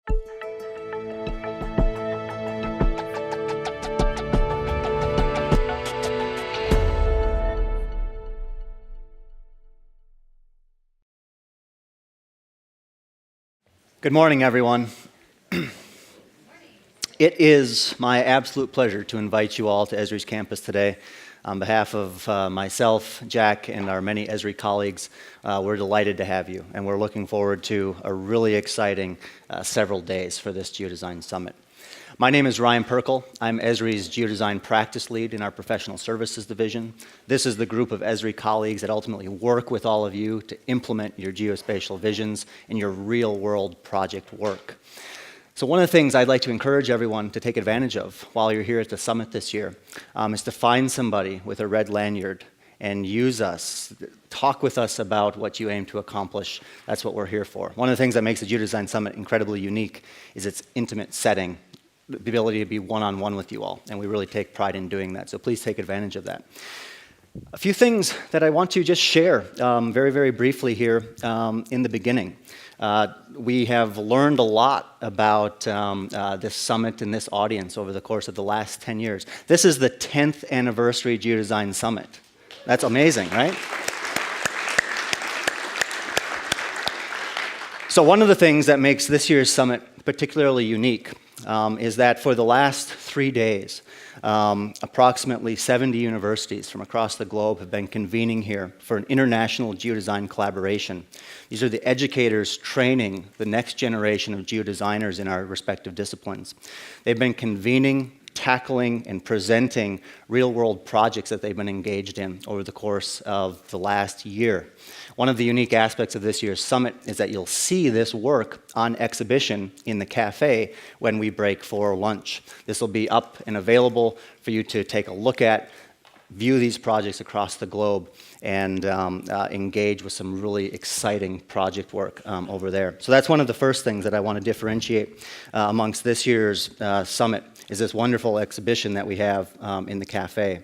Good morning, everyone. It is my absolute pleasure to invite you all to Esri's campus today. On behalf of myself, Jack, and our many Esri colleagues, we're delighted to have you, and we're looking forward to a really exciting several days for this Geodesign Summit. My name is Ryan Perkl. I'm Esri's Geodesign Practice Lead in our Professional Services Division. This is the group of Esri colleagues that ultimately work with all of you to implement your geospatial visions in your real-world project work. So one of the things I'd like to encourage everyone to take advantage of while you're here at the summit this year is to find somebody with a red lanyard and use us, talk with us about what you aim to accomplish. That's what we're here for. One of the things that makes the Geodesign Summit incredibly unique is its intimate setting, the ability to be one-on-one with you all, and we really take pride in doing that, so please take advantage of that. A few things that I want to just share very, very briefly here in the beginning. We have learned a lot about this summit and this audience over the course of the last 10 years. This is the 10th anniversary Geodesign Summit. That's amazing, right? So one of the things that makes this year's summit particularly unique is that for the last 3 days, approximately 70 universities from across the globe have been convening here for an international geodesign collaboration. These are the educators training the next generation of geodesigners in our respective disciplines. They've been convening, tackling, and presenting real-world projects that they've been engaged in over the course of the last year. One of the unique aspects of this year's summit is that you'll see this work on exhibition in the cafe when we break for lunch. This will be up and available for you to take a look at, view these projects across the globe, and engage with some really exciting project work over there. So that's one of the first things that I want to differentiate amongst this year's summit, is this wonderful exhibition that we have in the cafe.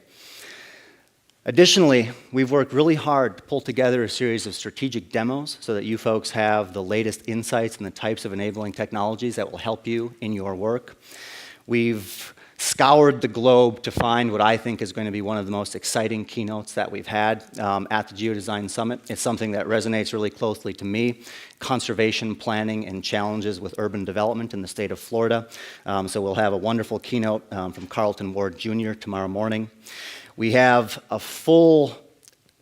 Additionally, we've worked really hard to pull together a series of strategic demos so that you folks have the latest insights and the types of enabling technologies that will help you in your work. We've scoured the globe to find what I think is going to be one of the most exciting keynotes that we've had at the Geodesign Summit. It's something that resonates really closely to me: conservation planning and challenges with urban development in the state of Florida. So we'll have a wonderful keynote from Carlton Ward Jr. tomorrow morning. We have a full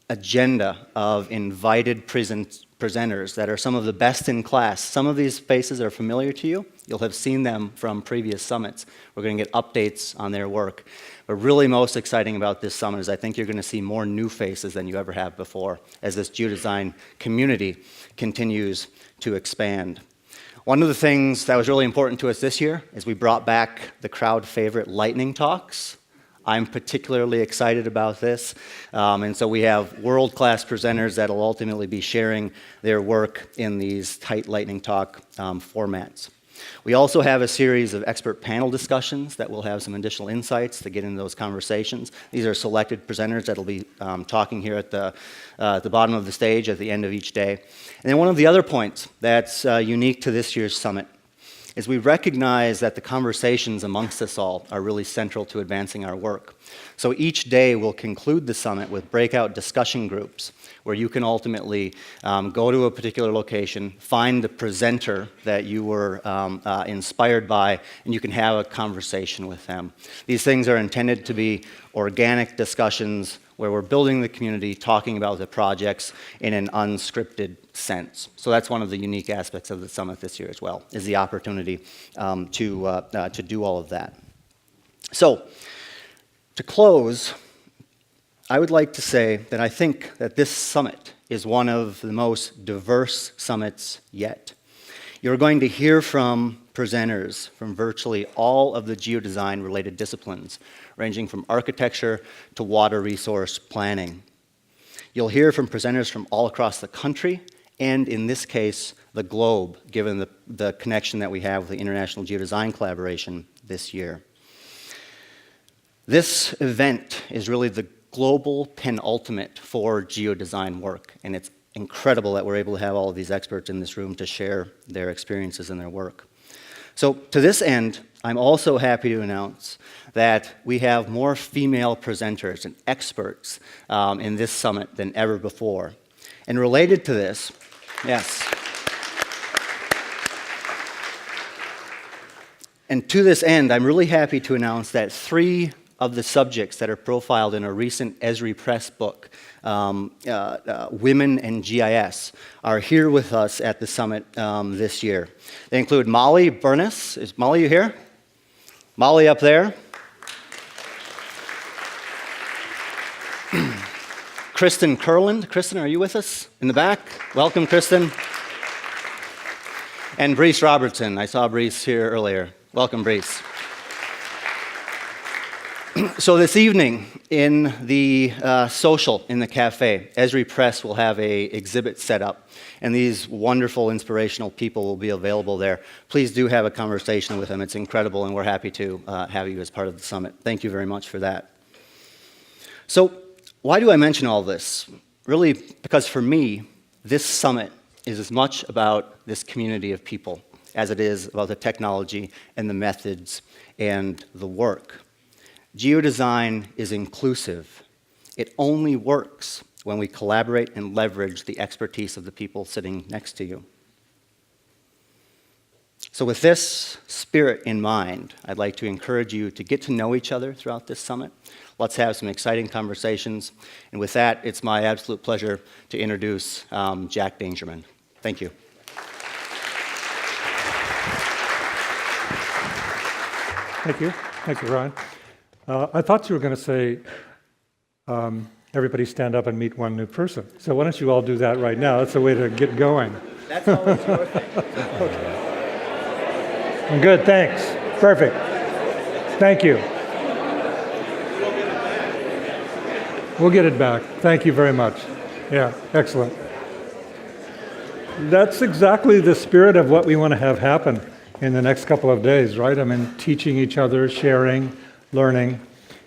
agenda of invited presenters that are some of the best in class. Some of these faces are familiar to you. You'll have seen them from previous summits. We're going to get updates on their work. But really most exciting about this summit is I think you're going to see more new faces than you ever have before as this geodesign community continues to expand. One of the things that was really important to us this year is we brought back the crowd favorite lightning talks. I'm particularly excited about this. And so we have world-class presenters that will ultimately be sharing their work in these tight lightning talk formats. We also have a series of expert panel discussions that will have some additional insights to get into those conversations. These are selected presenters that will be talking here at the bottom of the stage at the end of each day. And then one of the other points that's unique to this year's summit is we recognize that the conversations amongst us all are really central to advancing our work. So each day we'll conclude the summit with breakout discussion groups where you can ultimately go to a particular location, find the presenter that you were inspired by, and you can have a conversation with them. These things are intended to be organic discussions where we're building the community, talking about the projects in an unscripted sense. So that's one of the unique aspects of the summit this year as well, is the opportunity to do all of that. So, to close, I would like to say that I think that this summit is one of the most diverse summits yet. You're going to hear from presenters from virtually all of the geodesign-related disciplines, ranging from architecture to water resource planning. You'll hear from presenters from all across the country, and in this case, the globe, given the connection that we have with the International Geodesign Collaboration this year. This event is really the global penultimate for geodesign work, and it's incredible that we're able to have all of these experts in this room to share their experiences and their work. So to this end, I'm also happy to announce that we have more female presenters and experts in this summit than ever before. And related to this, yes. And to this end, I'm really happy to announce that 3 of the subjects that are profiled in a recent Esri Press book, Women and GIS, are here with us at the summit this year. They include Molly Burness. Is Molly, you here? Molly up there. Kristen Kurland. Kristen, are you with us in the back? Welcome, Kristen. And Brees Robertson. I saw Brees here earlier. Welcome, Brees. So this evening in the social in the cafe, Esri Press will have a exhibit set up, and these wonderful, inspirational people will be available there. Please do have a conversation with them. It's incredible, and we're happy to have you as part of the summit. Thank you very much for that. So why do I mention all this? Really, because for me, this summit is as much about this community of people as it is about the technology and the methods and the work. Geodesign is inclusive. It only works when we collaborate and leverage the expertise of the people sitting next to you. So with this spirit in mind, I'd like to encourage you to get to know each other throughout this summit. Let's have some exciting conversations. And with that, it's my absolute pleasure to introduce Jack Dangermond. Thank you. Thank you. Thank you, Ryan. I thought you were going to say, everybody stand up and meet one new person. So why don't you all do that right now? That's a way to get going. That's always your thing. Okay. I'm good, thanks. Perfect. Thank you. We'll get it back. Thank you very much. Yeah, excellent. That's exactly the spirit of what we want to have happen in the next couple of days, right? I mean, teaching each other, sharing, learning.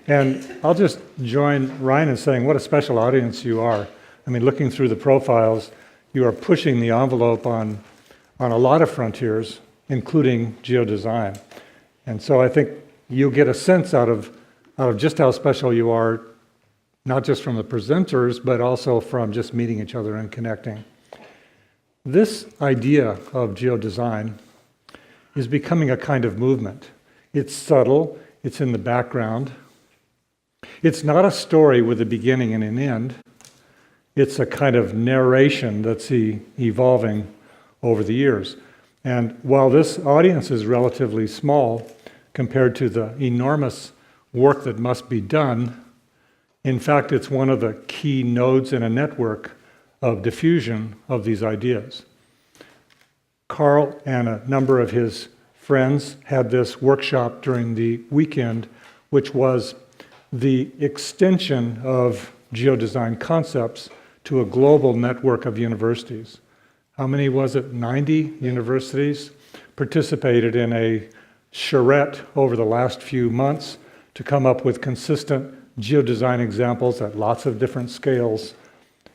And I'll just join Ryan in saying what a special audience you are. I mean, looking through the profiles, you are pushing the envelope on a lot of frontiers, including geodesign. And so I think you'll get a sense out of just how special you are, not just from the presenters, but also from just meeting each other and connecting. This idea of geodesign is becoming a kind of movement. It's subtle, it's in the background. It's not a story with a beginning and an end. It's a kind of narration that's evolving over the years. And while this audience is relatively small compared to the enormous work that must be done, in fact, it's one of the key nodes in a network of diffusion of these ideas. Carl and a number of his friends had this workshop during the weekend, which was the extension of geodesign concepts to a global network of universities. How many was it? 90 universities participated in a charrette over the last few months to come up with consistent geodesign examples at lots of different scales,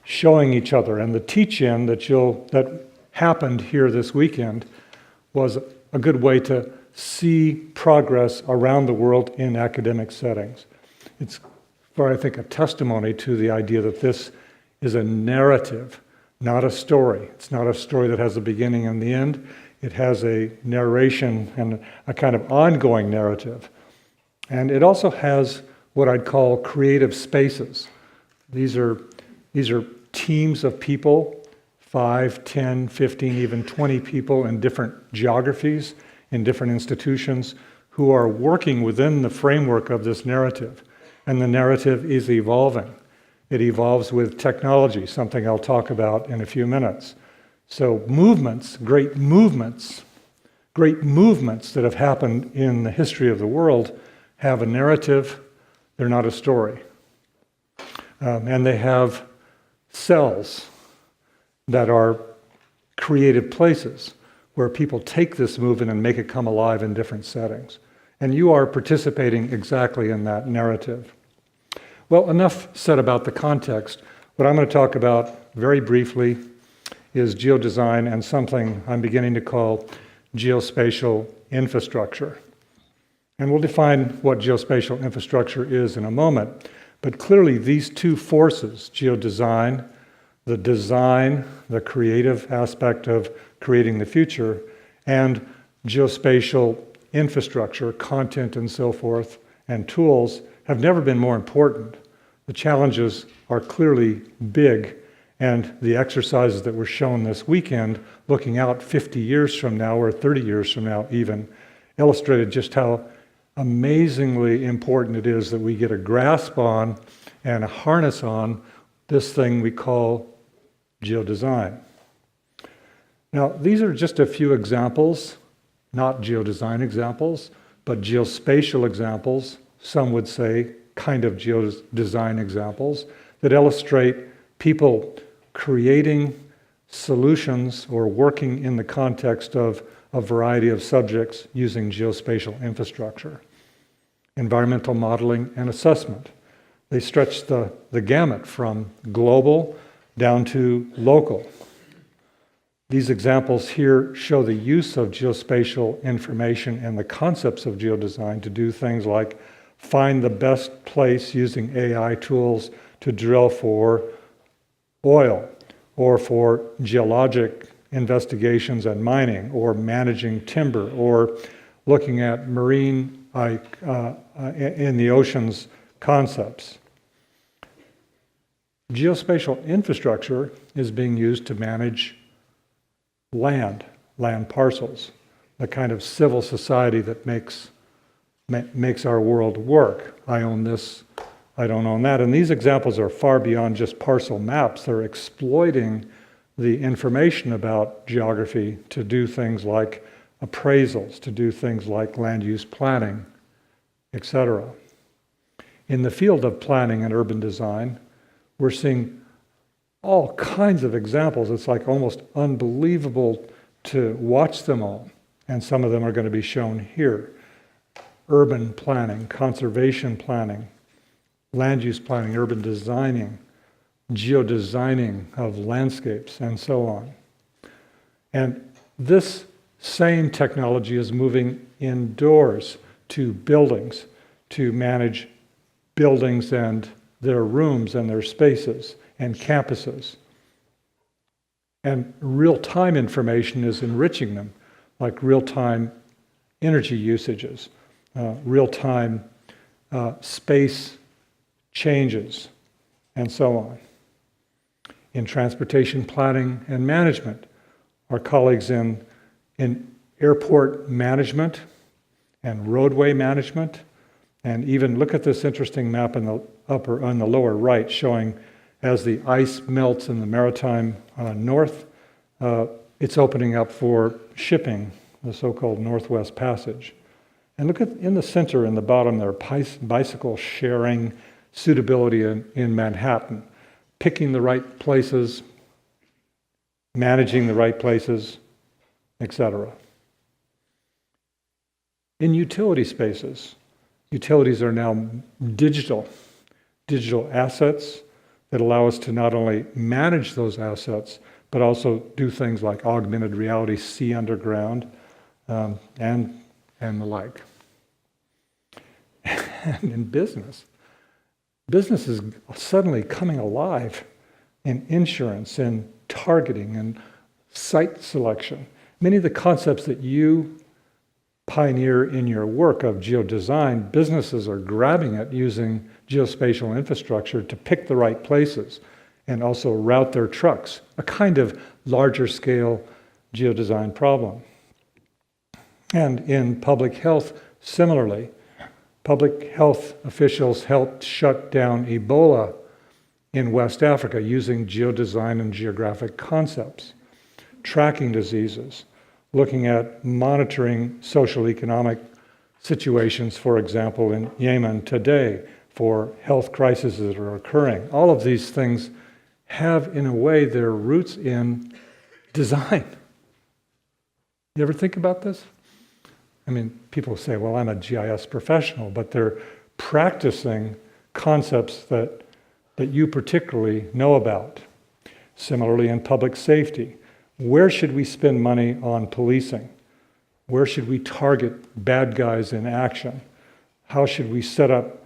showing each other. And the teach-in that happened here this weekend was a good way to see progress around the world in academic settings. It's, I think, a testimony to the idea that this is a narrative, not a story. It's not a story that has a beginning and the end. It has a narration and a kind of ongoing narrative. And it also has what I'd call creative spaces. These are teams of people, 5, 10, 15, even 20 people in different geographies, in different institutions, who are working within the framework of this narrative. And the narrative is evolving. It evolves with technology, something I'll talk about in a few minutes. So movements, great movements that have happened in the history of the world have a narrative. They're not a story. And they have cells that are creative places where people take this movement and make it come alive in different settings. And you are participating exactly in that narrative. Well, enough said about the context. What I'm going to talk about very briefly is geodesign and something I'm beginning to call geospatial infrastructure. And we'll define what geospatial infrastructure is in a moment. But clearly these two forces, geodesign, the creative aspect of creating the future, and geospatial infrastructure, content and so forth, and tools, have never been more important. The challenges are clearly big, and the exercises that were shown this weekend, looking out 50 years from now, or 30 years from now even, illustrated just how amazingly important it is that we get a grasp on and a harness on this thing we call geodesign. Now, these are just a few examples, not geodesign examples, but geospatial examples, some would say kind of geodesign examples, that illustrate people creating solutions or working in the context of a variety of subjects using geospatial infrastructure. Environmental modeling and assessment. They stretch the gamut from global down to local. These examples here show the use of geospatial information and the concepts of geodesign to do things like find the best place using AI tools to drill for oil, or for geologic investigations and mining, or managing timber, or looking at marine in the oceans concepts. Geospatial infrastructure is being used to manage land parcels, the kind of civil society that makes our world work. I own this, I don't own that. And these examples are far beyond just parcel maps. They're exploiting the information about geography to do things like appraisals, to do things like land use planning, etc. In the field of planning and urban design, we're seeing all kinds of examples. It's like almost unbelievable to watch them all. And some of them are going to be shown here. Urban planning, conservation planning, land use planning, urban designing, geodesigning of landscapes, and so on. And this same technology is moving indoors to buildings, to manage buildings and their rooms and their spaces and campuses. And real-time information is enriching them, like real-time energy usages, real-time space changes, and so on. In transportation planning and management, our colleagues in airport management and roadway management, and even look at this interesting map in the on the lower right, showing as the ice melts in the maritime north, it's opening up for shipping, the so-called Northwest Passage. And look at in the center, in the bottom there, bicycle sharing, suitability in Manhattan, picking the right places, managing the right places, etc. In utility spaces, utilities are now digital assets that allow us to not only manage those assets, but also do things like augmented reality, see underground, and the like. And in business is suddenly coming alive in insurance and targeting and site selection. Many of the concepts that you pioneer in your work of geodesign, businesses are grabbing it using geospatial infrastructure to pick the right places and also route their trucks, a kind of larger scale geodesign problem. And in public health, similarly, public health officials helped shut down Ebola in West Africa using geodesign and geographic concepts, tracking diseases, looking at monitoring social economic situations, for example, in Yemen today, for health crises that are occurring. All of these things have, in a way, their roots in design. You ever think about this? I mean, people say, well, I'm a GIS professional, but they're practicing concepts that you particularly know about. Similarly, in public safety, where should we spend money on policing? Where should we target bad guys in action? How should we set up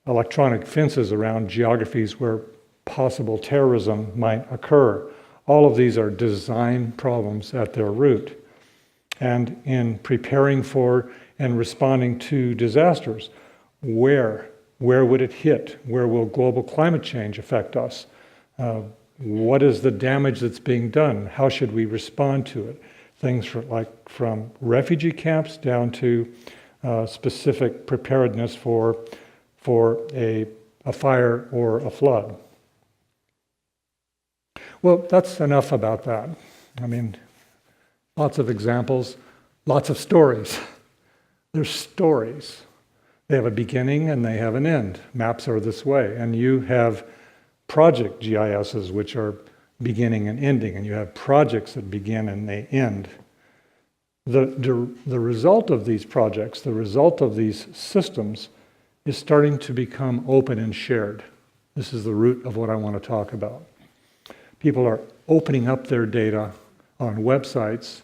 electronic fences around geographies where possible terrorism might occur? All of these are design problems at their root. And in preparing for and responding to disasters, where would it hit? Where will global climate change affect us? What is the damage that's being done? How should we respond to it? Things from refugee camps down to specific preparedness for a fire or a flood. Well, that's enough about that. I mean, lots of examples, lots of stories. They're stories. They have a beginning and they have an end. Maps are this way. And you have project GISs, which are beginning and ending, and you have projects that begin and they end. The result of these projects, the result of these systems, is starting to become open and shared. This is the root of what I want to talk about. People are opening up their data on websites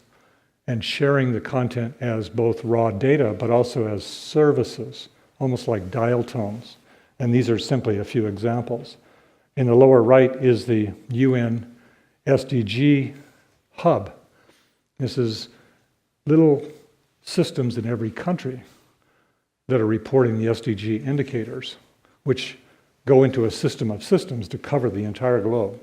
and sharing the content as both raw data, but also as services, almost like dial tones. And these are simply a few examples. In the lower right is the UN SDG hub. This is little systems in every country that are reporting the SDG indicators, which go into a system of systems to cover the entire globe.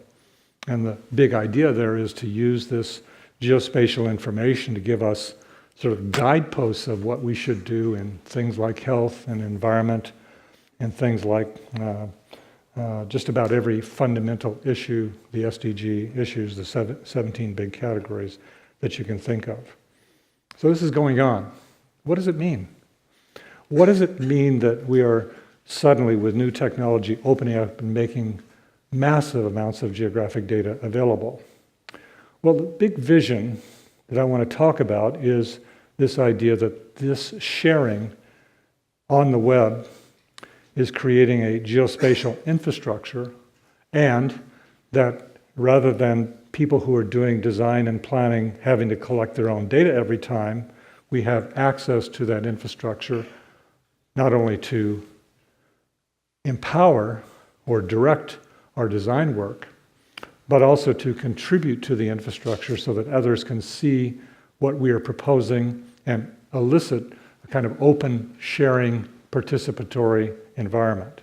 And the big idea there is to use this geospatial information to give us sort of guideposts of what we should do in things like health and environment and things like just about every fundamental issue, the SDG issues, the 17 big categories that you can think of. So this is going on. What does it mean? What does it mean that we are suddenly, with new technology, opening up and making massive amounts of geographic data available? Well, the big vision that I want to talk about is this idea that this sharing on the web is creating a geospatial infrastructure, and that rather than people who are doing design and planning having to collect their own data every time, we have access to that infrastructure not only to empower or direct our design work, but also to contribute to the infrastructure so that others can see what we are proposing and elicit a kind of open, sharing, participatory environment.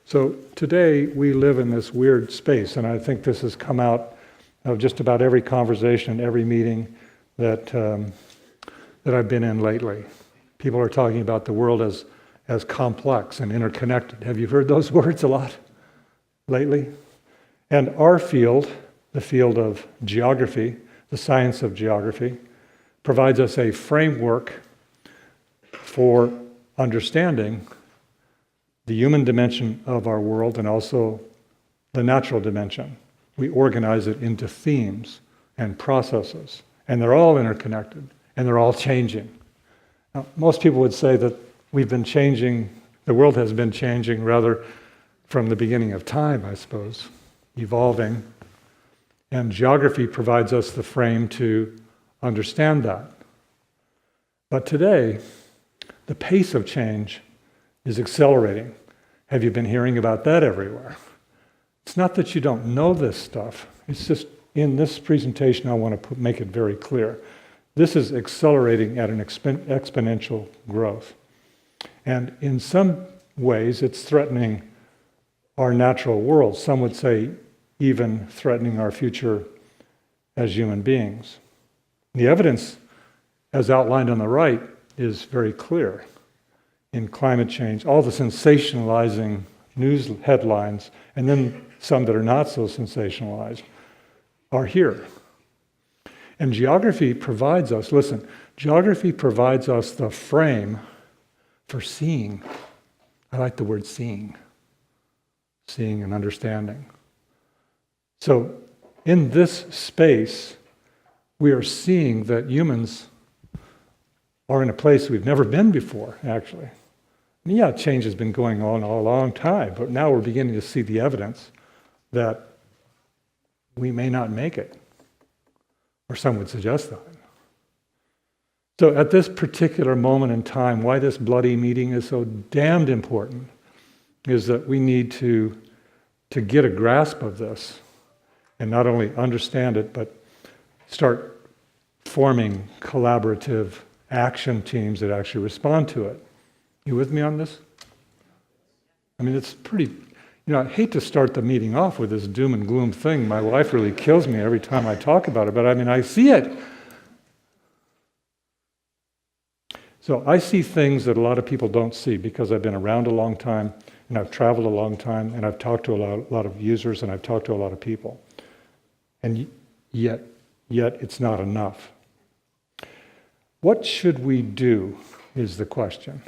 So today we live in this weird space, and I think this has come out of just about every conversation, every meeting that I've been in lately. People are talking about the world as complex and interconnected. Have you heard those words a lot lately? And our field, the field of geography, the science of geography, provides us a framework for understanding the human dimension of our world and also the natural dimension. We organize it into themes and processes, and they're all interconnected, and they're all changing. Now, most people would say that we've been changing, the world has been changing rather from the beginning of time, I suppose, evolving, and geography provides us the frame to understand that. But today, the pace of change is accelerating. Have you been hearing about that everywhere? It's not that you don't know this stuff. It's just in this presentation, I want to make it very clear. This is accelerating at an exponential growth. And in some ways, it's threatening our natural world. Some would say even threatening our future as human beings. The evidence, as outlined on the right, is very clear. In climate change, all the sensationalizing news headlines, and then some that are not so sensationalized, are here. And geography provides us, listen, geography provides us the frame for seeing. I like the word seeing and understanding. So in this space, we are seeing that humans are in a place we've never been before, actually. Yeah, change has been going on a long time, but now we're beginning to see the evidence that we may not make it, or some would suggest that. So at this particular moment in time, why this bloody meeting is so damned important is that we need to get a grasp of this and not only understand it, but start forming collaborative action teams that actually respond to it. You with me on this? I mean, it's pretty, I hate to start the meeting off with this doom and gloom thing. My wife really kills me every time I talk about it, but I mean, I see it. So I see things that a lot of people don't see because I've been around a long time and I've traveled a long time and I've talked to a lot of users and I've talked to a lot of people. And yet it's not enough. What should we do is the question.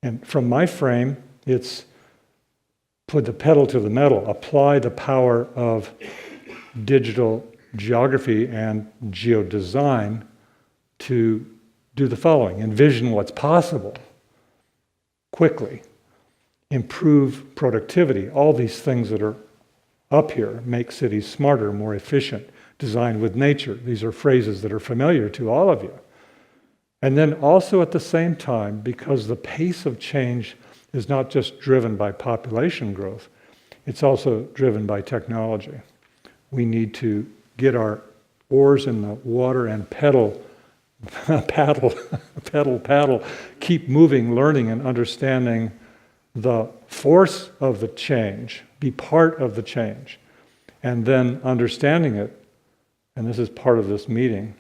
And from my frame, it's put the pedal to the metal, apply the power of digital geography and geodesign to do the following: envision what's possible quickly, improve productivity, all these things that are up here, make cities smarter, more efficient, design with nature. These are phrases that are familiar to all of you. And then also at the same time, because the pace of change is not just driven by population growth, it's also driven by technology. We need to get our oars in the water and paddle, keep moving, learning and understanding the force of the change, be part of the change, and then understanding it, and this is part of this meeting,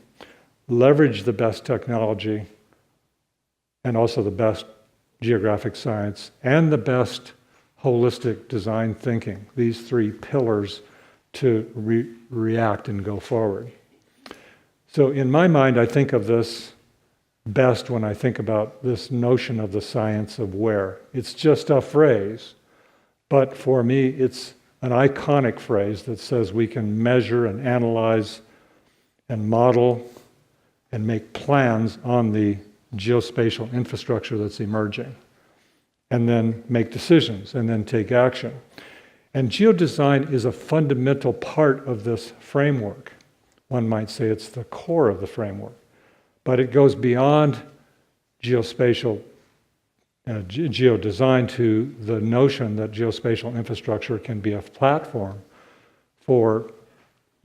leverage the best technology and also the best geographic science and the best holistic design thinking, these three pillars to react and go forward. So in my mind, I think of this best when I think about this notion of the science of where. It's just a phrase, but for me, it's an iconic phrase that says we can measure and analyze and model and make plans on the geospatial infrastructure that's emerging, and then make decisions, and then take action. And geodesign is a fundamental part of this framework. One might say it's the core of the framework, but it goes beyond geospatial geodesign to the notion that geospatial infrastructure can be a platform for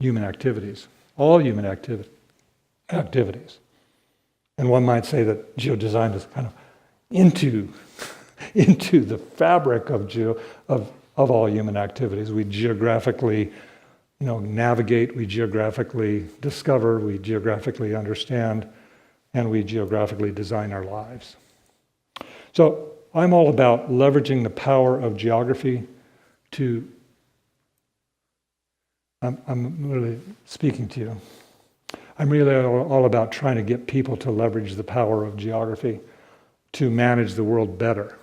human activities, all human activities. And one might say that geodesign is kind of into the fabric of all human activities. We geographically navigate, we geographically discover, we geographically understand, and we geographically design our lives. So I'm all about leveraging the power of geography to, I'm really speaking to you. I'm really all about trying to get people to leverage the power of geography to manage the world better.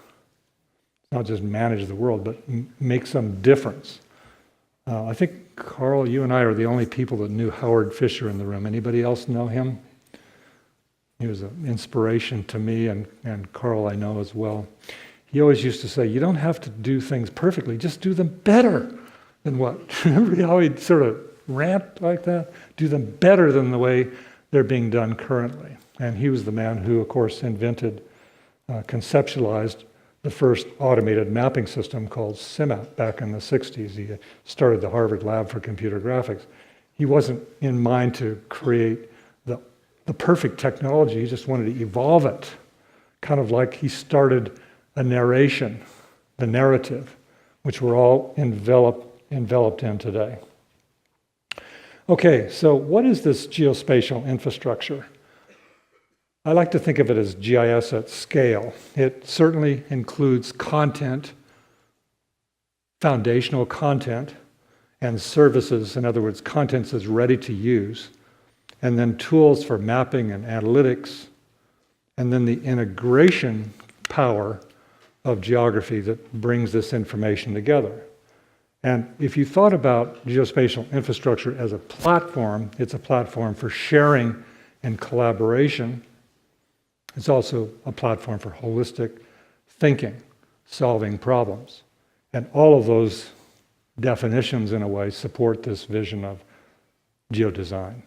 Not just manage the world, but make some difference. I think, Carl, you and I are the only people that knew Howard Fisher in the room. Anybody else know him? He was an inspiration to me, and Carl I know as well. He always used to say, you don't have to do things perfectly, just do them better than what? Remember how he'd sort of rant like that? Do them better than the way they're being done currently. And he was the man who, of course, conceptualized the first automated mapping system called CIMAP back in the 60s. He started the Harvard Lab for Computer Graphics. He wasn't in mind to create the perfect technology, he just wanted to evolve it. Kind of like he started a narration, the narrative, which we're all enveloped in today. Okay, so what is this geospatial infrastructure? I like to think of it as GIS at scale. It certainly includes content, foundational content, and services, in other words, content that's ready to use, and then tools for mapping and analytics, and then the integration power of geography that brings this information together. And if you thought about geospatial infrastructure as a platform, it's a platform for sharing and collaboration. It's also a platform for holistic thinking, solving problems. And all of those definitions, in a way, support this vision of geodesign.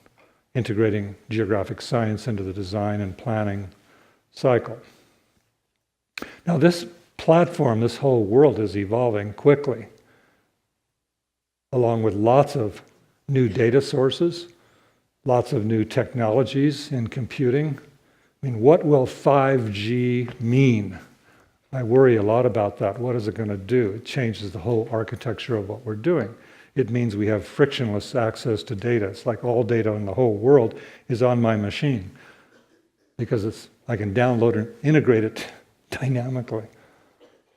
integrating geographic science into the design and planning cycle. Now this platform, this whole world is evolving quickly, along with lots of new data sources, lots of new technologies in computing. I mean, what will 5G mean? I worry a lot about that. What is it going to do? It changes the whole architecture of what we're doing. It means we have frictionless access to data. It's like all data in the whole world is on my machine because I can download and integrate it dynamically.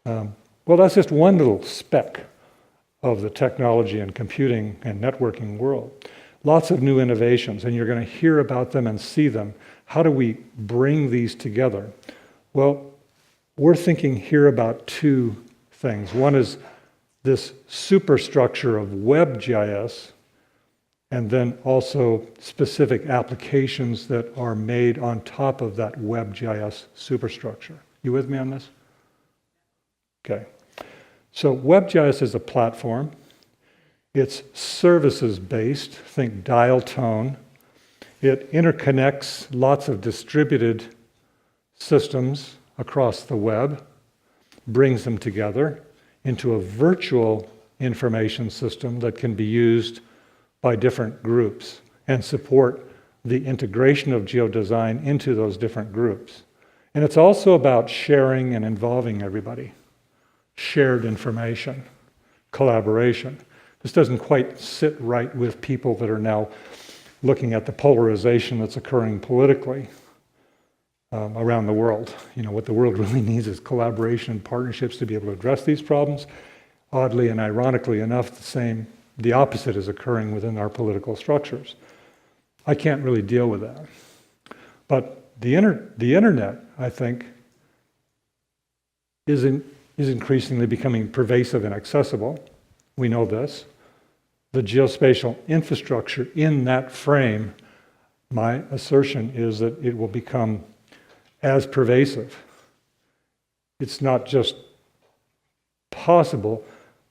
Well, that's just one little speck of the technology and computing and networking world. Lots of new innovations, and you're going to hear about them and see them. How do we bring these together? Well, we're thinking here about two things. One is this superstructure of WebGIS, and then also specific applications that are made on top of that WebGIS superstructure. You with me on this? Okay. So WebGIS is a platform. It's services-based, think dial tone. It interconnects lots of distributed systems across the web, brings them together into a virtual information system that can be used by different groups and support the integration of geodesign into those different groups. And it's also about sharing and involving everybody. Shared information, collaboration. This doesn't quite sit right with people that are now looking at the polarization that's occurring politically around the world. You know, what the world really needs is collaboration and partnerships to be able to address these problems. Oddly and ironically enough, the opposite is occurring within our political structures. I can't really deal with that. But the internet, I think, is increasingly becoming pervasive and accessible. We know this. The geospatial infrastructure in that frame, my assertion is that it will become as pervasive. It's not just possible.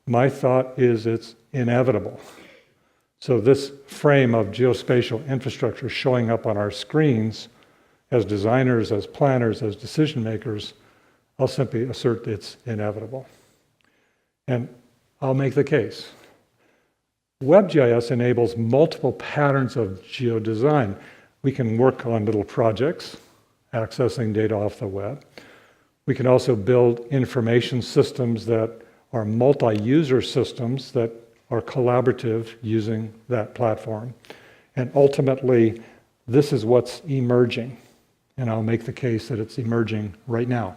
My thought is it's inevitable. So this frame of geospatial infrastructure showing up on our screens as designers, as planners, as decision makers, I'll simply assert it's inevitable. And I'll make the case. WebGIS enables multiple patterns of geodesign. We can work on little projects, accessing data off the web. We can also build information systems that are multi-user systems that are collaborative using that platform. And ultimately, this is what's emerging. And I'll make the case that it's emerging right now,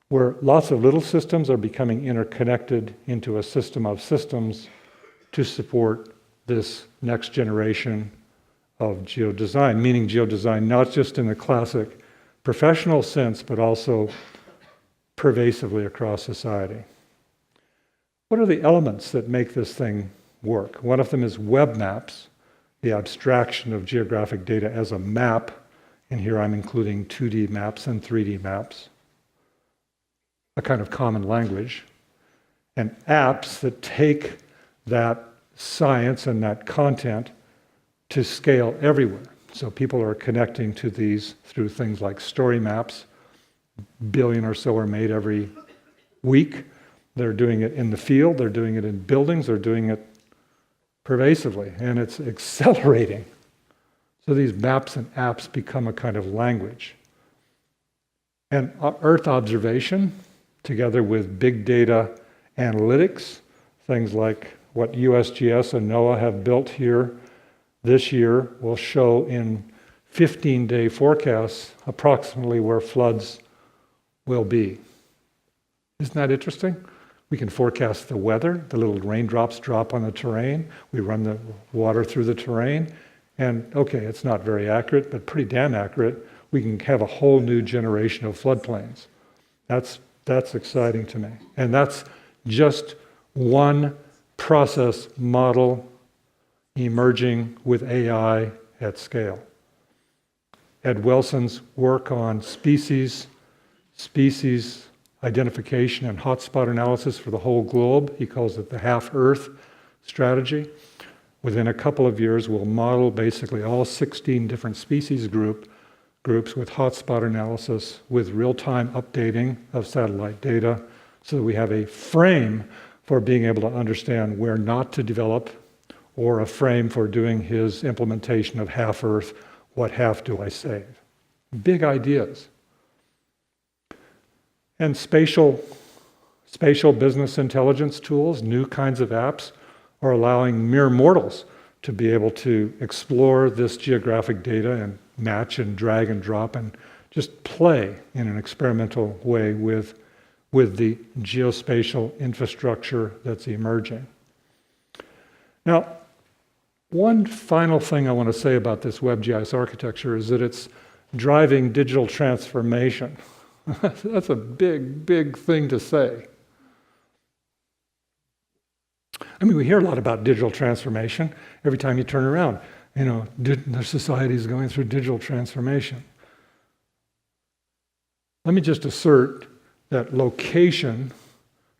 where lots of little systems are becoming interconnected into a system of systems to support this next generation of geodesign, meaning geodesign not just in the classic professional sense, but also pervasively across society. What are the elements that make this thing work? One of them is web maps, the abstraction of geographic data as a map, and here I'm including 2D maps and 3D maps, a kind of common language, and apps that take that science and that content to scale everywhere. So people are connecting to these through things like story maps. A billion or so are made every week. They're doing it in the field, they're doing it in buildings, they're doing it pervasively, and it's accelerating. So these maps and apps become a kind of language. And Earth observation, together with big data analytics, things like what USGS and NOAA have built here this year will show in 15-day forecasts approximately where floods will be. Isn't that interesting? We can forecast the weather, the little raindrops drop on the terrain, we run the water through the terrain, and okay, it's not very accurate, but pretty damn accurate. We can have a whole new generation of floodplains. That's exciting to me. And that's just one process model emerging with AI at scale. Ed Wilson's work on species identification and hotspot analysis for the whole globe, he calls it the half-Earth strategy. Within a couple of years, we'll model basically all 16 different species groups with hotspot analysis, with real-time updating of satellite data, so that we have a frame for being able to understand where not to develop, or a frame for doing his implementation of half-Earth, what half do I save? Big ideas. And spatial business intelligence tools, new kinds of apps, are allowing mere mortals to be able to explore this geographic data and match and drag and drop and just play in an experimental way with the geospatial infrastructure that's emerging. Now, one final thing I want to say about this WebGIS architecture is that it's driving digital transformation. That's a big, big thing to say. I mean, we hear a lot about digital transformation every time you turn around. You know, the society is going through digital transformation. Let me just assert that location,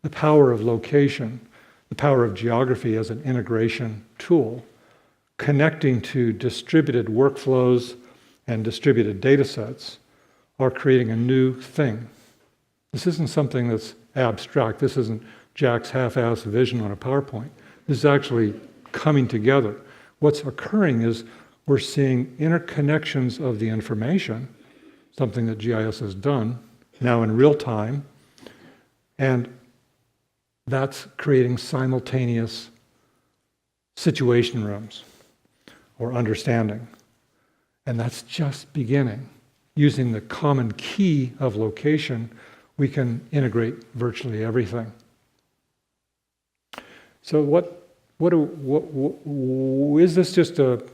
the power of location, the power of geography as an integration tool, connecting to distributed workflows and distributed data sets, are creating a new thing. This isn't something that's abstract. This isn't Jack's half-assed vision on a PowerPoint. This is actually coming together. What's occurring is we're seeing interconnections of the information, something that GIS has done, now in real time, and that's creating simultaneous situation rooms or understanding. And that's just beginning. Using the common key of location, we can integrate virtually everything. So is this just a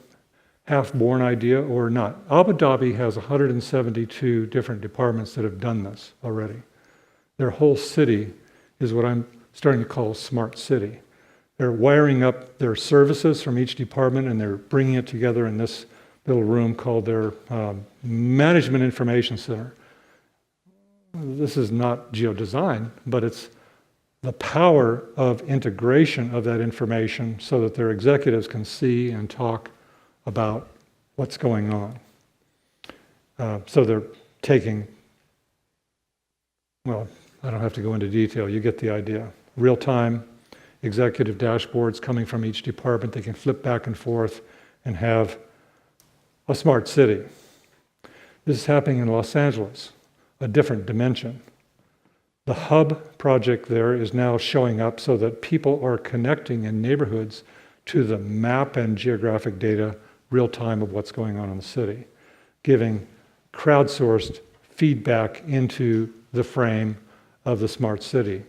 half-born idea or not? Abu Dhabi has 172 different departments that have done this already. Their whole city is what I'm starting to call a smart city. They're wiring up their services from each department and they're bringing it together in this little room called their Management Information Center. This is not geodesign, but it's the power of integration of that information so that their executives can see and talk about what's going on. So they're taking, well, I don't have to go into detail, you get the idea. Real-time executive dashboards coming from each department, they can flip back and forth and have a smart city. This is happening in Los Angeles, a different dimension. The hub project there is now showing up so that people are connecting in neighborhoods to the map and geographic data real time of what's going on in the city, giving crowdsourced feedback into the frame of the smart city.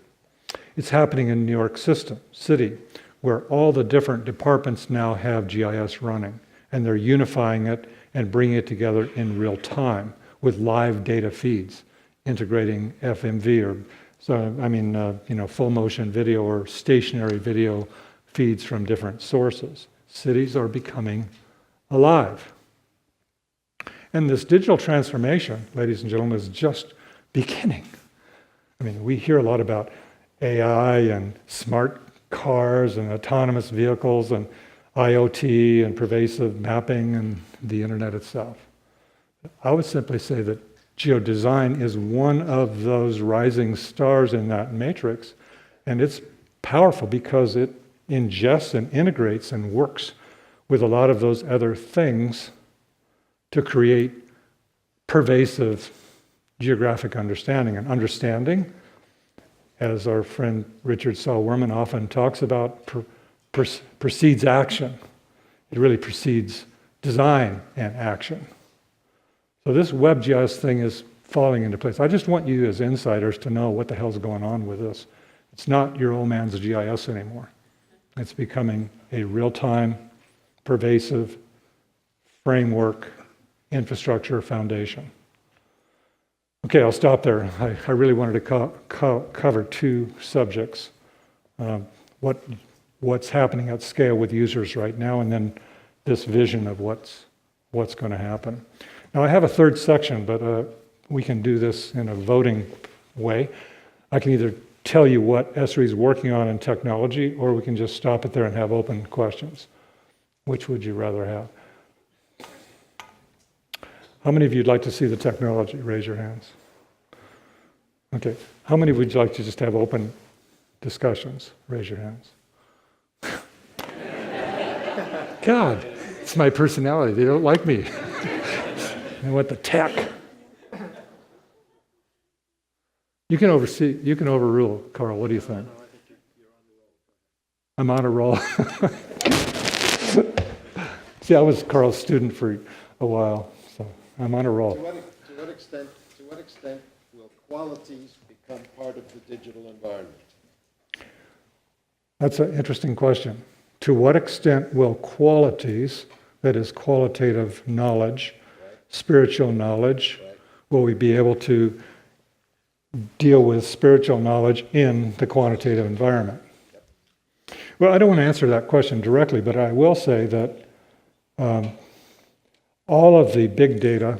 It's happening in New York City, where all the different departments now have GIS running, and they're unifying it and bringing it together in real time with live data feeds, integrating FMV or full motion video or stationary video feeds from different sources. Cities are becoming alive. And this digital transformation, ladies and gentlemen, is just beginning. I mean, we hear a lot about AI and smart cars and autonomous vehicles and IoT and pervasive mapping and the internet itself. I would simply say that geodesign is one of those rising stars in that matrix, and it's powerful because it ingests and integrates and works with a lot of those other things to create pervasive geographic understanding. And understanding, as our friend Richard Saul Wurman often talks about, precedes action. It really precedes design and action. So this WebGIS thing is falling into place. I just want you as insiders to know what the hell's going on with this. It's not your old man's GIS anymore. It's becoming a real-time, pervasive framework, infrastructure, foundation. Okay, I'll stop there. I really wanted to cover two subjects. What's happening at scale with users right now, and then this vision of what's going to happen. Now I have a third section, but we can do this in a voting way. I can either tell you what Esri is working on in technology, or we can just stop it there and have open questions. Which would you rather have? How many of you would like to see the technology? Raise your hands. Okay. How many would you like to just have open discussions? Raise your hands. God, it's my personality. They don't like me. They want the tech. You can overrule, Carl. What do you think? I'm on a roll. See, I was Carl's student for a while, so I'm on a roll. To what extent will qualities become part of the digital environment? That's an interesting question. To what extent will qualities, that is qualitative knowledge, spiritual knowledge, will we be able to deal with spiritual knowledge in the quantitative environment? Well, I don't want to answer that question directly, but I will say that all of the big data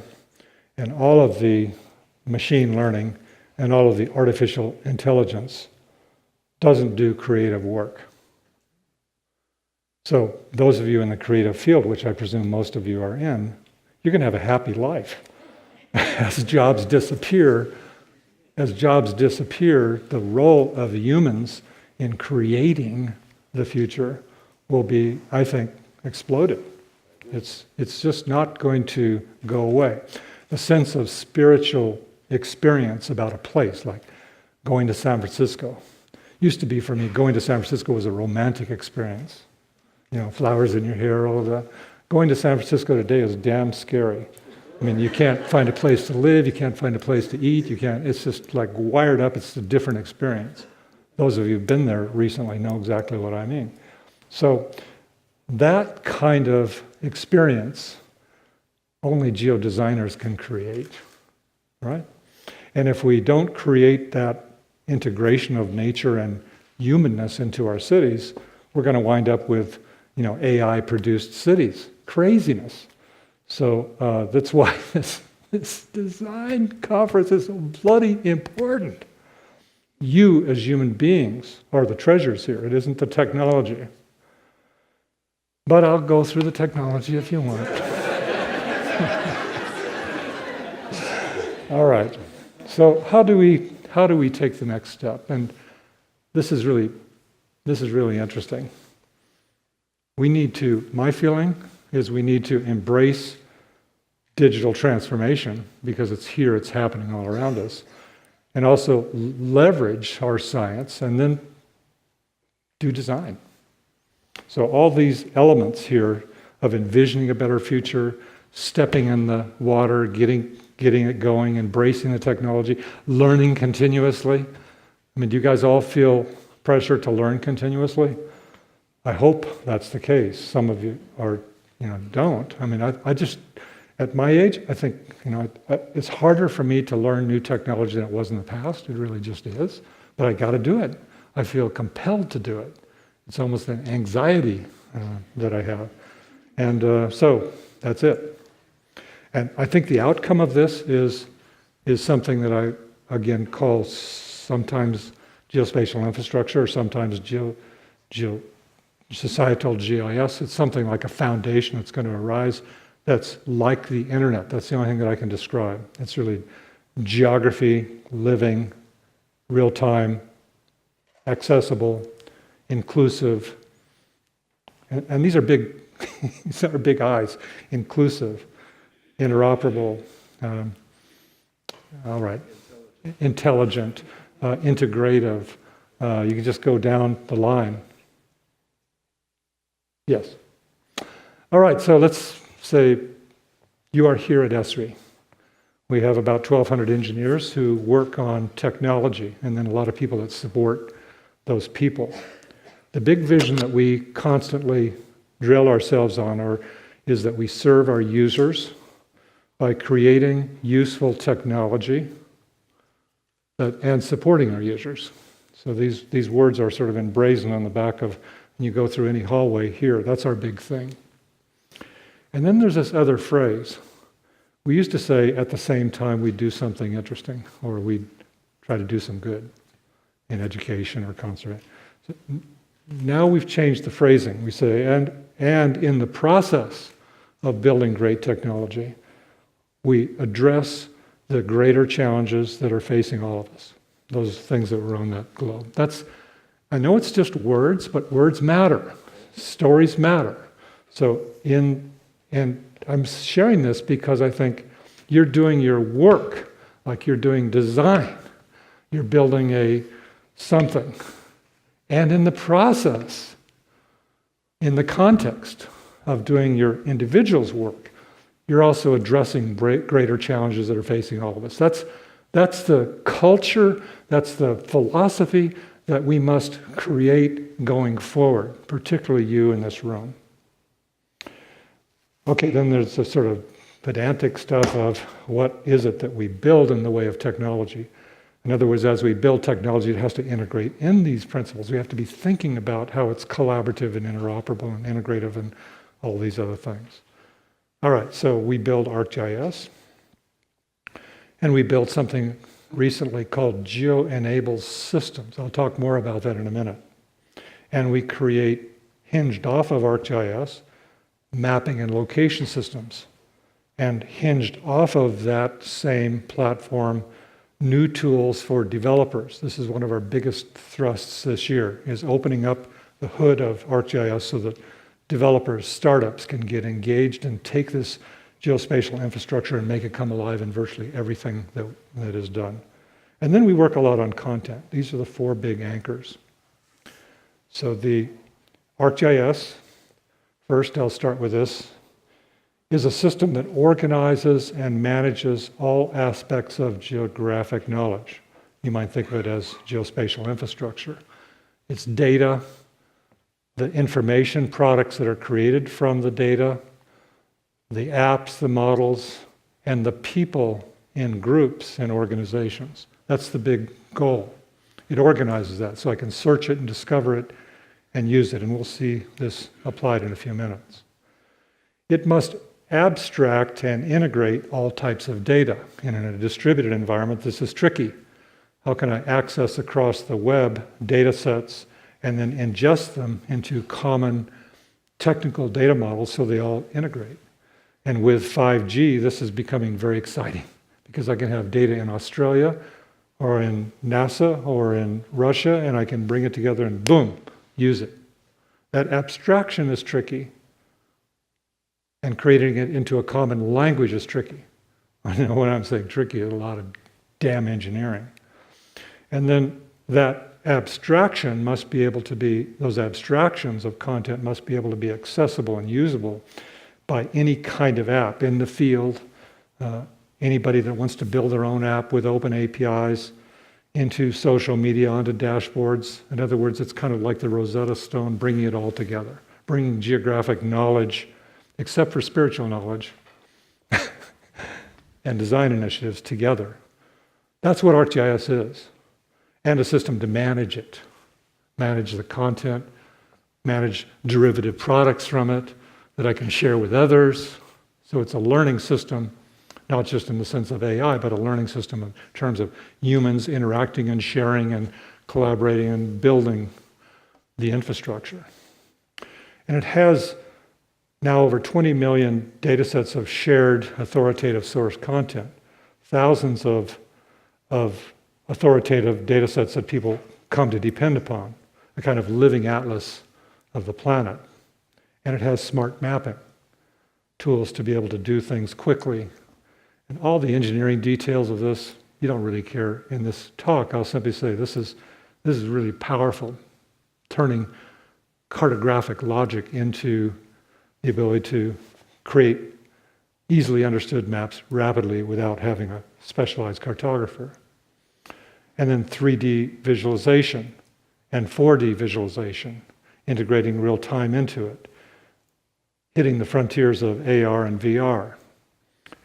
and all of the machine learning and all of the artificial intelligence doesn't do creative work. So those of you in the creative field, which I presume most of you are in, you're going to have a happy life. As jobs disappear, the role of humans in creating the future will be, I think, exploded. It's just not going to go away. The sense of spiritual experience about a place, like going to San Francisco, used to be for me, going to San Francisco was a romantic experience. You know, flowers in your hair, all of that. Going to San Francisco today is damn scary. I mean, you can't find a place to live, you can't find a place to eat, it's just like wired up, it's a different experience. Those of you who've been there recently know exactly what I mean. So that kind of experience only geodesigners can create, right? And if we don't create that integration of nature and humanness into our cities, we're going to wind up with, AI-produced cities. Craziness. So that's why this design conference is so bloody important. You, as human beings, are the treasures here. It isn't the technology. But I'll go through the technology if you want. All right. So how do we take the next step? And this is really interesting. My feeling is we need to embrace digital transformation because it's here, it's happening all around us, and also leverage our science and then do design. So all these elements here of envisioning a better future, stepping in the water, getting it going, embracing the technology, learning continuously. I mean, do you guys all feel pressure to learn continuously? I hope that's the case. Some of you don't. I mean, I just, at my age, I think, it's harder for me to learn new technology than it was in the past. It really just is. But I got to do it. I feel compelled to do it. It's almost an anxiety that I have. And so that's it. And I think the outcome of this is something that I, again, call sometimes geospatial infrastructure or sometimes societal GIS. It's something like a foundation that's going to arise that's like the internet. That's the only thing that I can describe. It's really geography, living, real-time, accessible, inclusive, and these are big, these are big eyes, inclusive, interoperable, intelligent, integrative. You can just go down the line. Yes. All right, so let's say you are here at Esri. We have about 1,200 engineers who work on technology, and then a lot of people that support those people. The big vision that we constantly drill ourselves on is that we serve our users by creating useful technology and supporting our users. So these words are sort of emblazoned on the back of, when you go through any hallway here, that's our big thing. And then there's this other phrase. We used to say at the same time we'd do something interesting, or we'd try to do some good in education or conservation. now we've changed the phrasing. We say, and in the process of building great technology, we address the greater challenges that are facing all of us, those things that were on that globe. I know it's just words, but words matter. Stories matter. And I'm sharing this because I think you're doing your work like you're doing design. You're building something. And in the process, in the context of doing your individual's work, you're also addressing greater challenges that are facing all of us. That's the culture, that's the philosophy that we must create going forward, particularly you in this room. Okay, then there's the sort of pedantic stuff of what is it that we build in the way of technology. In other words, as we build technology, it has to integrate in these principles. We have to be thinking about how it's collaborative and interoperable and integrative and all these other things. All right, so we build ArcGIS, and we built something recently called Geo-enabled systems. I'll talk more about that in a minute. And we create, hinged off of ArcGIS, mapping and location systems. And hinged off of that same platform, new tools for developers. This is one of our biggest thrusts this year, is opening up the hood of ArcGIS so that developers, startups can get engaged and take this geospatial infrastructure and make it come alive in virtually everything that is done. And then we work a lot on content. These are the 4 big anchors. So the ArcGIS, first I'll start with this, is a system that organizes and manages all aspects of geographic knowledge. You might think of it as geospatial infrastructure. It's data, the information products that are created from the data, the apps, the models, and the people in groups and organizations. That's the big goal. It organizes that so I can search it and discover it and use it, and we'll see this applied in a few minutes. It must abstract and integrate all types of data. And in a distributed environment, this is tricky. How can I access across the web data sets and then ingest them into common technical data models so they all integrate? And with 5G, this is becoming very exciting because I can have data in Australia or in NASA or in Russia, and I can bring it together and boom, use it. That abstraction is tricky. And creating it into a common language is tricky. I know when I'm saying tricky, it's a lot of damn engineering. And then that abstraction must be able to be, those abstractions of content must be able to be accessible and usable by any kind of app in the field, anybody that wants to build their own app with open APIs, into social media, onto dashboards. In other words, it's kind of like the Rosetta Stone, bringing it all together, bringing geographic knowledge, except for spiritual knowledge, and design initiatives together. That's what ArcGIS is. And a system to manage it, manage the content, manage derivative products from it that I can share with others. So it's a learning system, not just in the sense of AI, but a learning system in terms of humans interacting and sharing and collaborating and building the infrastructure. And it has now over 20 million data sets of shared authoritative source content, thousands of authoritative data sets that people come to depend upon, a kind of living atlas of the planet. And it has smart mapping, tools to be able to do things quickly. And all the engineering details of this, you don't really care in this talk. I'll simply say this is really powerful, turning cartographic logic into the ability to create easily understood maps rapidly without having a specialized cartographer. And then 3D visualization and 4D visualization, integrating real time into it, hitting the frontiers of AR and VR,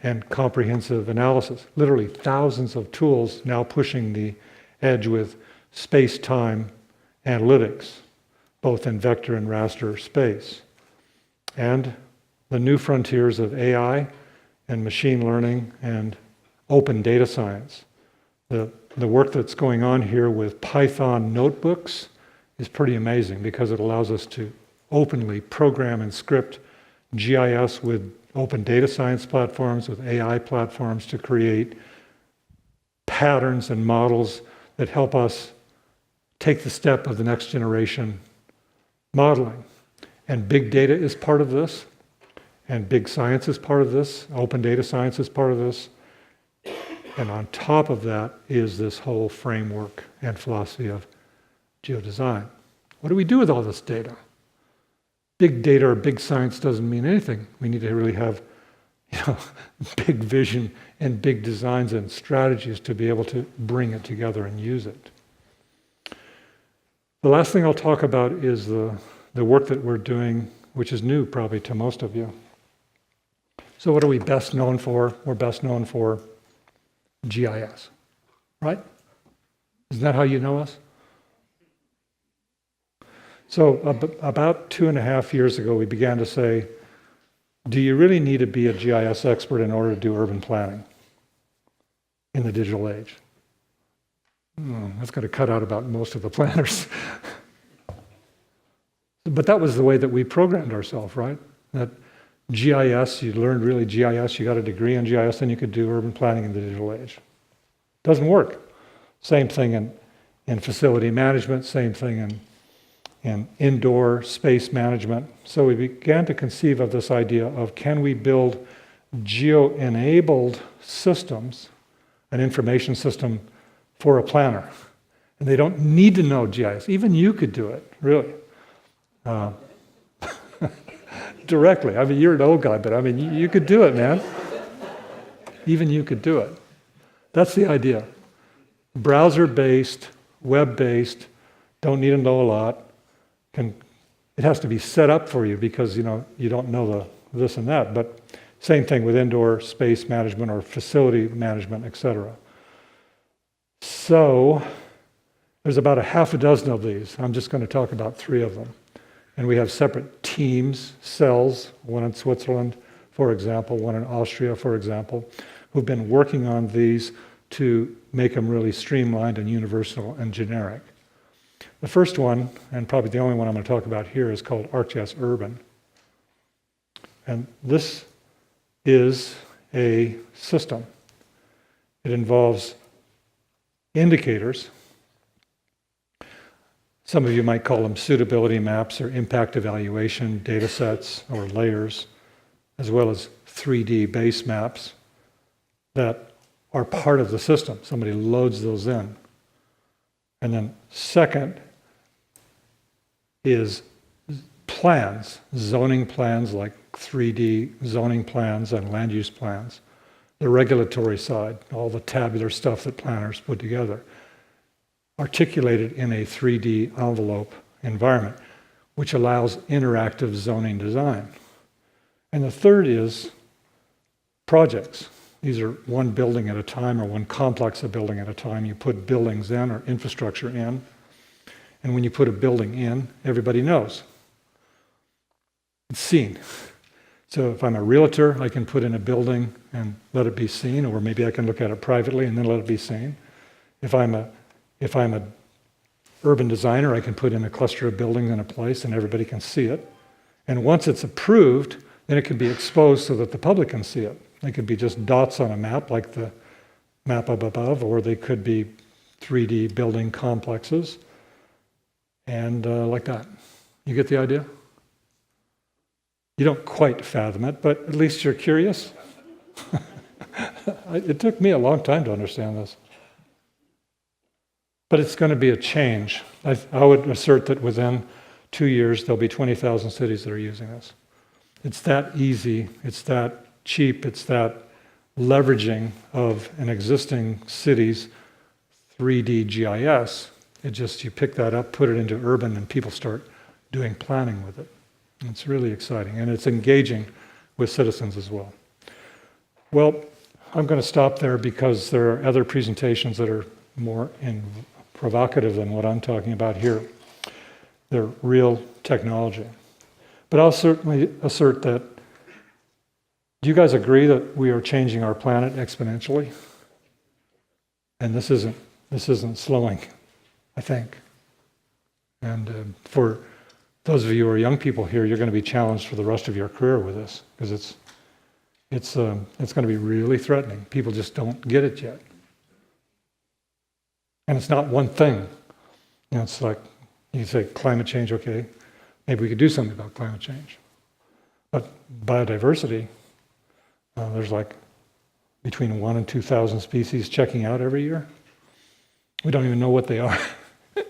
and comprehensive analysis. Literally thousands of tools now pushing the edge with SpaceTime Analytics, both in vector and raster space. And the new frontiers of AI and machine learning and open data science. The work that's going on here with Python notebooks is pretty amazing because it allows us to openly program and script GIS with open data science platforms, with AI platforms to create patterns and models that help us take the step of the next generation modeling. And big data is part of this, and big science is part of this, open data science is part of this. And on top of that is this whole framework and philosophy of geodesign. What do we do with all this data? Big data or big science doesn't mean anything. We need to really have, big vision and big designs and strategies to be able to bring it together and use it. The last thing I'll talk about is the work that we're doing, which is new probably to most of you. So what are we best known for? We're best known for GIS, right? Isn't that how you know us? So about 2.5 years ago, we began to say, do you really need to be a GIS expert in order to do urban planning in the digital age? That's going to cut out about most of the planners. But that was the way that we programmed ourselves, right? That GIS, you learned really GIS, you got a degree in GIS, then you could do urban planning in the digital age. Doesn't work. Same thing in facility management, same thing in indoor space management. So we began to conceive of this idea of, can we build geo-enabled systems, an information system for a planner? And they don't need to know GIS. Even you could do it, really. Directly. I mean, you're an old guy, but I mean, you could do it, man. Even you could do it. That's the idea. Browser-based, web-based, don't need to know a lot. It has to be set up for you because, you don't know this and that. But same thing with indoor space management or facility management, etc. So there's about 6 of these. I'm just going to talk about 3 of them. And we have separate teams, cells, one in Switzerland, for example, one in Austria, for example, who've been working on these to make them really streamlined and universal and generic. The first one, and probably the only one I'm going to talk about here, is called Arcgis Urban. And this is a system. It involves indicators. Some of you might call them suitability maps or impact evaluation data sets or layers, as well as 3D base maps that are part of the system. Somebody loads those in. And then second is plans, zoning plans like 3D zoning plans and land use plans. The regulatory side, all the tabular stuff that planners put together, articulated in a 3D envelope environment, which allows interactive zoning design. And the third is projects. These are one building at a time or one complex of building at a time. You put buildings in or infrastructure in. And when you put a building in, everybody knows. It's seen. So if I'm a realtor, I can put in a building and let it be seen, or maybe I can look at it privately and then let it be seen. If I'm a urban designer, I can put in a cluster of buildings in a place and everybody can see it. And once it's approved, then it can be exposed so that the public can see it. They could be just dots on a map like the map up above, or they could be 3D building complexes, and like that. You get the idea? You don't quite fathom it, but at least you're curious. It took me a long time to understand this. But it's going to be a change. I would assert that within 2 years, there'll be 20,000 cities that are using this. It's that easy, it's that cheap, it's that leveraging of an existing city's 3D GIS. It just, you pick that up, put it into urban, and people start doing planning with it. It's really exciting, and it's engaging with citizens as well. Well, I'm going to stop there because there are other presentations that are more provocative than what I'm talking about here. They're real technology. But I'll certainly assert that, do you guys agree that we are changing our planet exponentially? And this isn't slowing, I think. And for those of you who are young people here, you're going to be challenged for the rest of your career with this, because it's going to be really threatening. People just don't get it yet. And it's not one thing. It's like, you say climate change, okay, maybe we could do something about climate change. But biodiversity, there's like between 1,000 and 2,000 species checking out every year. We don't even know what they are.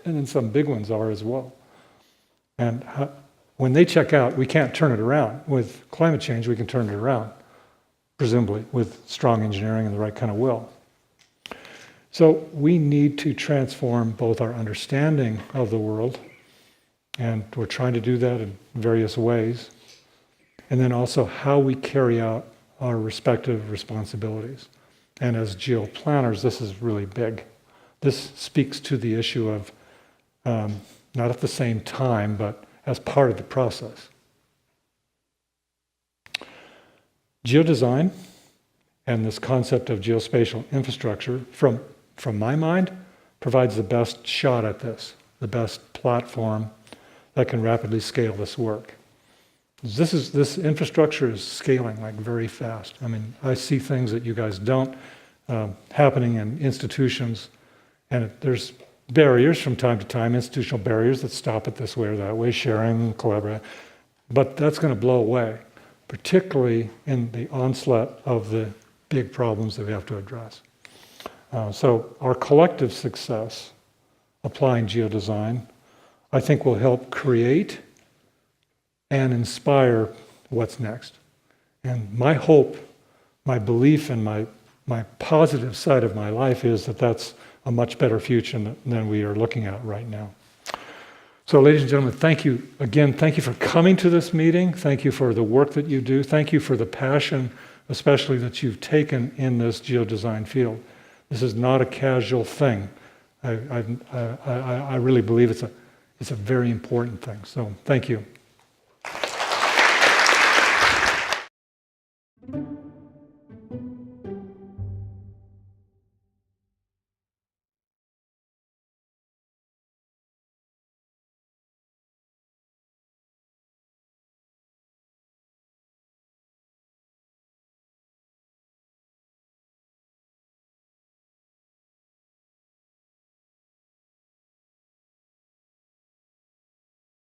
And then some big ones are as well. And when they check out, we can't turn it around. With climate change, we can turn it around, presumably, with strong engineering and the right kind of will. So we need to transform both our understanding of the world, and we're trying to do that in various ways, and then also how we carry out our respective responsibilities. And as geoplanners, this is really big. This speaks to the issue of not at the same time, but as part of the process. Geodesign and this concept of geospatial infrastructure, from my mind, provides the best shot at this, the best platform that can rapidly scale this work. This infrastructure is scaling like very fast. I mean, I see things that you guys don't happening in institutions, and there's barriers from time to time, institutional barriers that stop it this way or that way, sharing, collaborating, but that's going to blow away, particularly in the onslaught of the big problems that we have to address. So our collective success applying geodesign, I think, will help create and inspire what's next. And my hope, my belief, and my positive side of my life is that that's a much better future than we are looking at right now. So ladies and gentlemen, thank you again. Thank you for coming to this meeting. Thank you for the work that you do. Thank you for the passion, especially that you've taken in this geodesign field. This is not a casual thing. I really believe it's a very important thing. So thank you.